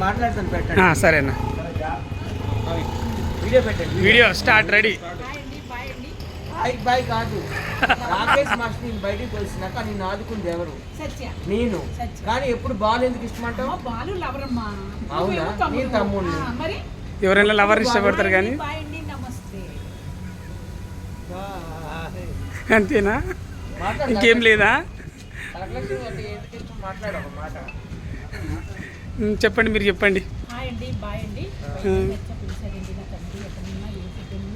మాట్లాడతాను పెట్టండి. సరేనా, వీడియో పెట్టండి. Video start ready. బాయ్ కాదు, రాకేష్ మాస్టర్ నేను బయటికి వచ్చినాక నేను ఆదుకుంది ఎవరు? నేను. కానీ ఎప్పుడు బాల్ ఎందుకు ఇష్టమంటావు? అవునా? నేను తమ్ముడిని. ఎవరైనా లవర్ ఇష్టపడతారు కానీ అంతేనా, ఇంకేం లేదా? చెప్పండి, మీరు చెప్పండి.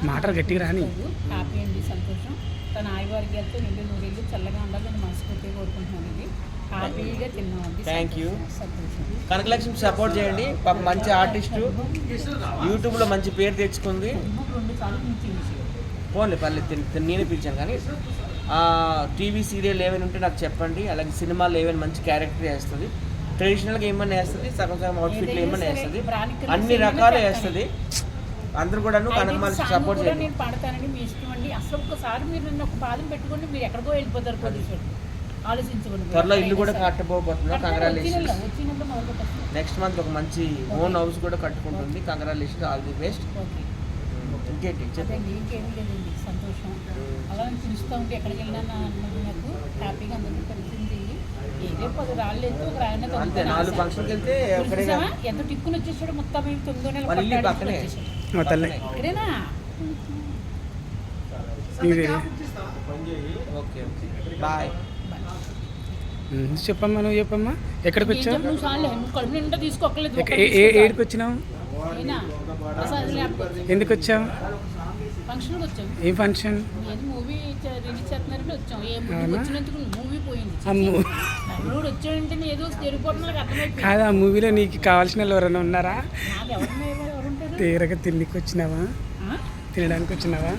మాట గట్టిగా రాని. హ్యాపీ అండి, సంతోషం. తన ఆయుర్వార్యాలతో నిండు నూరేళ్ళు చల్లగా ఉండాలని మనస్ఫూర్తిగా కోరుకుంటున్నాను. ఇది హ్యాపీగా తిన్నామండి. Thank you. కనకలక్ష్మి సపోర్ట్ చేయండి, పాప మంచి ఆర్టిస్టు, యూట్యూబ్లో మంచి పేరు తెచ్చుకుంది. పోన్లే పర్లేదు, నేనే పిలిచాను. కానీ టీవీ సీరియల్ ఏమైనా ఉంటే నాకు చెప్పండి. అలాగే సినిమాలో ఏమైనా మంచి క్యారెక్టర్ వేస్తుంది, ట్రెడిషనల్గా ఏమన్నా వేస్తుంది, సగం సగం అవుట్ఫిట్లు ఏమన్నా వేస్తుంది, అన్ని రకాలు వేస్తుంది. అందరూ కూడా కనకమాల సపోర్ట్ చేయండి. నేను పాడతానండి, మీ ఇష్టం అండి. అసలు ఒక్కసారి మీరు నన్ను ఒక పాదం పెట్టుకోండి, మీరు ఎక్కడికో వెళ్ళిపోతారు. కోటీశ్వరుడు ఆలోచించుకోండి. త్వరలో ఇల్లు కూడా కట్టబోతున్నా. కంగ్రాచులేషన్స్. నెక్స్ట్ మంత్ ఒక మంచి ఓన్ హౌస్ కూడా కట్టుకుంటుంది. Congratulations, all the best. ఇంకేంటి చెప్పండి? ఇంకేమీ లేదండి, సంతోషం. అలా పిలుస్తూ ఉంటే ఎక్కడికి వెళ్ళినా అన్నది నాకు హ్యాపీగా అందరికీ కలిసింది. ఏదో 10 రాలేదు, ఒక రాయన అంతే. 4 ఫంక్షన్కి వెళ్తే ఎంత టిక్కుని వచ్చేసాడు. మొత్తం 9 నెలలు పక్కనే ఇక్కడేనా? Okay, bye. చెప్పమ్మా, నువ్వు చెప్పమ్మా. ఎక్కడికి వచ్చావు? నువ్వు చాలే, నువ్వు కడుపు నిండా తీసుకోకలేదు. ఏడికి వచ్చినావు? ఎందుకు వచ్చావు? ఫంక్షన్కి వచ్చాము. ఏ ఫంక్షన్? మూవీ రిలీజ్ చేస్తున్నారంటే వచ్చాం. ఏ మూవీ వచ్చినందుకు మూవీ పోయింది. మూడు వచ్చాడంటే ఏదో జరిగిపోతున్నా అర్థమైపోయింది. కాదు, ఆ మూవీలో నీకు కావాల్సిన వాళ్ళు ఎవరైనా ఉన్నారా? నాకు ఎవరుంటారు? తీరగా తిండికి వచ్చినావా? తినడానికి వచ్చినావా?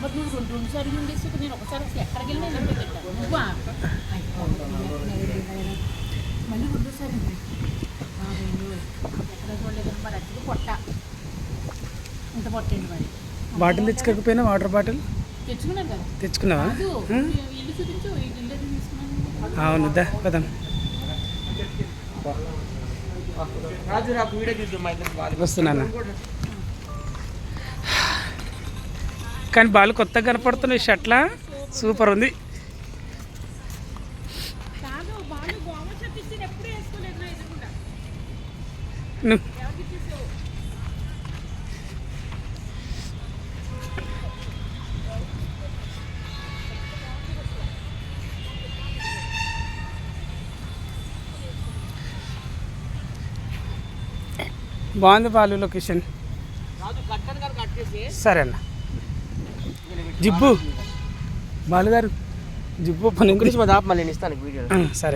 మరి నువ్వు 2 సార్లు ఉండేసి నేను ఒకసారి అసలు ఎక్కడికి వెళ్ళినా ఇంటికి పెట్టాను. నువ్వా మళ్ళీ 2 సార్లు ఎక్కడ చూడలేదు. మరి అచ్చలు పొట్ట ఇంత పొట్టండి. మరి బాటిల్ తెచ్చుకోకపోయినా, వాటర్ బాటిల్ తెచ్చుకున్నాను కదా. తెచ్చుకున్నావా? ఇల్లు చూపించు, ఇల్లు తీసుకున్నాను. అవును, పదం. వస్తున్నానా? కానీ బాలు కొత్తగా కనపడుతున్నాయి. షర్ట్లా సూపర్ ఉంది. బాగుంది బాలు లొకేషన్. సరే అన్న. జిబ్బు బాలు గారు, జిబ్బు పని గురించి మళ్ళీ ఇస్తాను వీడియో. సరే.